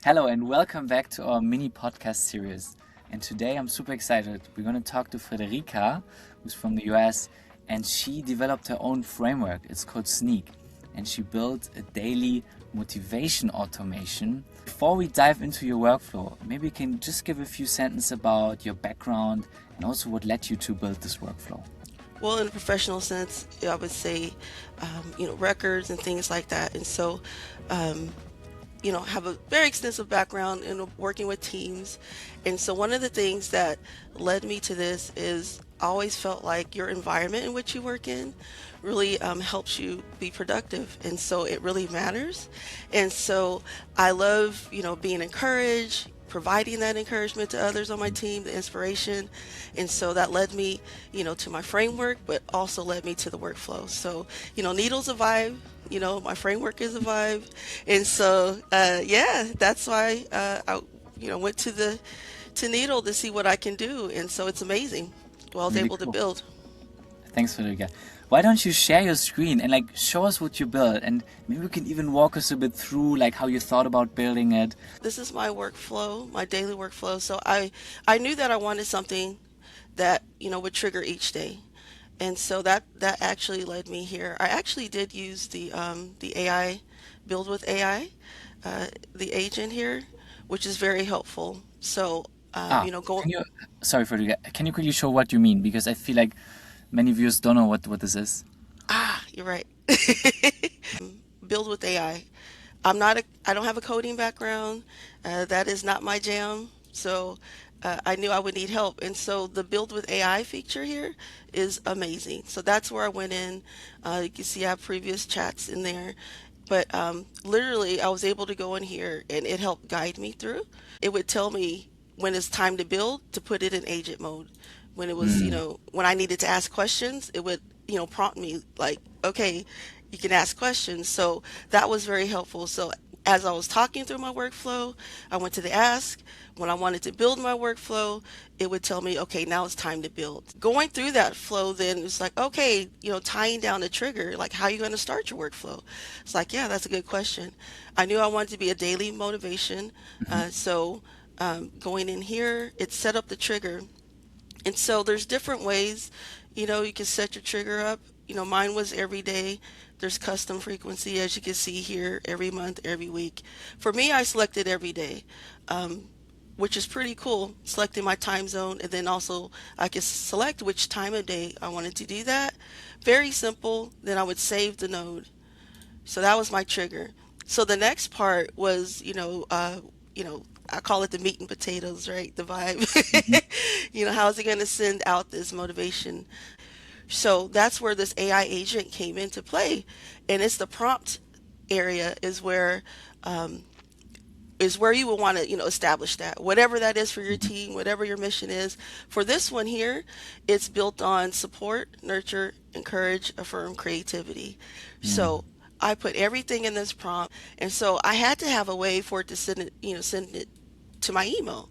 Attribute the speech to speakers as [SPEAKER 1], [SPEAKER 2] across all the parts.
[SPEAKER 1] Hello and welcome back to our mini podcast series. And today I'm super excited. We're going to talk to Frederica, who's from the US, and she developed her own framework. It's called SNEAC, and she built a daily motivation automation. Before we dive into your workflow, maybe you can just give a few sentences about your background and also what led you to build this workflow.
[SPEAKER 2] Well, in a professional sense, I would say, records and things like that. And so, um, have a very extensive background in working with teams. And so one of the things that led me to this is I always felt like your environment in which you work in really helps you be productive. And so it really matters. And so I love, being encouraged, providing that encouragement to others on my team, the inspiration. And so that led me, to my framework, but also led me to the workflow. So, Needle's a vibe, my framework is a vibe. And so, that's why I, went to Needle to see what I can do. And so it's amazing what I was
[SPEAKER 1] Really
[SPEAKER 2] able to
[SPEAKER 1] cool.
[SPEAKER 2] build.
[SPEAKER 1] Thanks, Frederica. Why don't you share your screen and show us what you built, and maybe you can even walk us a bit through how you thought about building it.
[SPEAKER 2] This is my workflow, my daily workflow. So I knew that I wanted something that, would trigger each day. And so that actually led me here. I actually did use the AI, build with AI, the agent here, which is very helpful. So,
[SPEAKER 1] Ah,
[SPEAKER 2] go.
[SPEAKER 1] can you? Sorry, Frederica. Can you quickly show what you mean? Because I feel like many viewers don't know what this is.
[SPEAKER 2] You're right. Build with AI. I don't have a coding background. That is not my jam. So I knew I would need help. And so the build with AI feature here is amazing. So that's where I went in. You can see I have previous chats in there. But literally, I was able to go in here and it helped guide me through. It would tell me when it's time to build to put it in agent mode. When it was,
[SPEAKER 1] Hmm.
[SPEAKER 2] when I needed to ask questions, it would, prompt me like, okay, you can ask questions. So that was very helpful. So as I was talking through my workflow, I went to the ask. When I wanted to build my workflow, it would tell me, okay, now it's time to build. Going through that flow, then it's like, okay, tying down the trigger, like how are you going to start your workflow? It's like, yeah, that's a good question. I knew I wanted to be a daily motivation. Going in here, it set up the trigger. And so there's different ways, you can set your trigger up. Mine was every day. There's custom frequency, as you can see here, every month, every week. For me, I selected every day, which is pretty cool, selecting my time zone. And then also I could select which time of day I wanted to do that. Very simple. Then I would save the node. So that was my trigger. So the next part was, I call it the meat and potatoes, right? The vibe.
[SPEAKER 1] Mhm.
[SPEAKER 2] How's it going to send out this motivation? So that's where this AI agent came into play, and it's the prompt area is where you will want to establish that whatever that is for your
[SPEAKER 1] Mhm.
[SPEAKER 2] team, whatever your mission is. For this one here, it's built on support, nurture, encourage, affirm creativity.
[SPEAKER 1] Hmm.
[SPEAKER 2] So I put everything in this prompt, and so I had to have a way for it to send it to my email.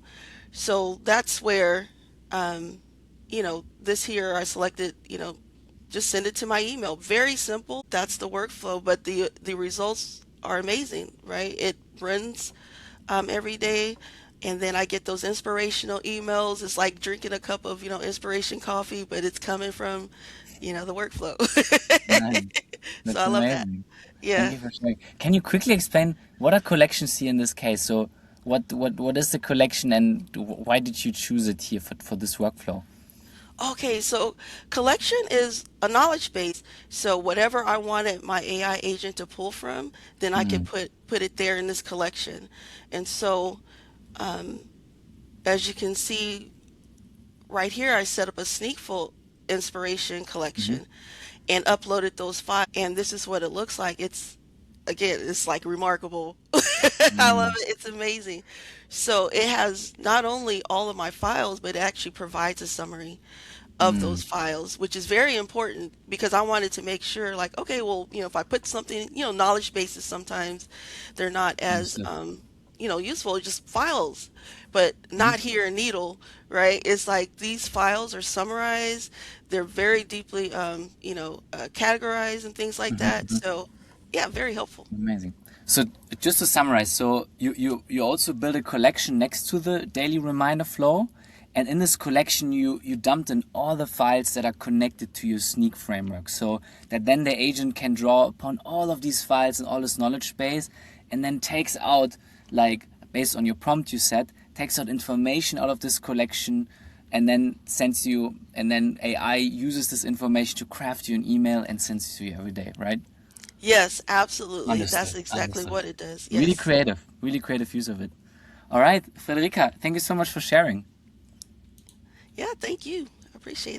[SPEAKER 2] So that's where this here I selected, just send it to my email. Very simple. That's the workflow, but the results are amazing, right? It runs every day, and then I get those inspirational emails. It's like drinking a cup of, inspiration coffee, but it's coming from, the workflow.
[SPEAKER 1] Nice.
[SPEAKER 2] So
[SPEAKER 1] That's
[SPEAKER 2] I love that.
[SPEAKER 1] amazing. Thank
[SPEAKER 2] Yeah.
[SPEAKER 1] you for sharing. Can you quickly explain what are collections here in this case? So, what is the collection, and why did you choose it here for this workflow?
[SPEAKER 2] Okay, so collection is a knowledge base. So whatever I wanted my AI agent to pull from, then I could
[SPEAKER 1] Hmm.
[SPEAKER 2] put it there in this collection. And so as you can see right here, I set up a Sneakful inspiration
[SPEAKER 1] Hmm.
[SPEAKER 2] collection and uploaded those files. And this is what it looks like. It's like remarkable. I love
[SPEAKER 1] Hmm.
[SPEAKER 2] it. It's amazing. So it has not only all of my files, but it actually provides a summary of
[SPEAKER 1] Hmm.
[SPEAKER 2] those files, which is very important because I wanted to make sure, like, okay, well, if I put something, knowledge bases sometimes they're not as,
[SPEAKER 1] Understood.
[SPEAKER 2] useful, just files, but
[SPEAKER 1] Hmm.
[SPEAKER 2] not here in Needle, right? It's like these files are summarized, they're very deeply, categorized and things like
[SPEAKER 1] Hmm.
[SPEAKER 2] that.
[SPEAKER 1] Hmm.
[SPEAKER 2] So, yeah, very helpful.
[SPEAKER 1] Amazing. So just to summarize, so you also build a collection next to the daily reminder flow, and in this collection you dumped in all the files that are connected to your SNEAC framework, so that then the agent can draw upon all of these files and all this knowledge base, and then takes out, like based on your prompt you set, takes out information out of this collection, and then sends you, and then AI uses this information to craft you an email and sends it to you every day, right?
[SPEAKER 2] Yes, absolutely. That's
[SPEAKER 1] Understood.
[SPEAKER 2] exactly
[SPEAKER 1] Understood.
[SPEAKER 2] what it does.
[SPEAKER 1] Really
[SPEAKER 2] Yes.
[SPEAKER 1] creative. Really creative use of it. All right, Frederica, thank you so much for sharing.
[SPEAKER 2] Yeah, thank you. I appreciate it.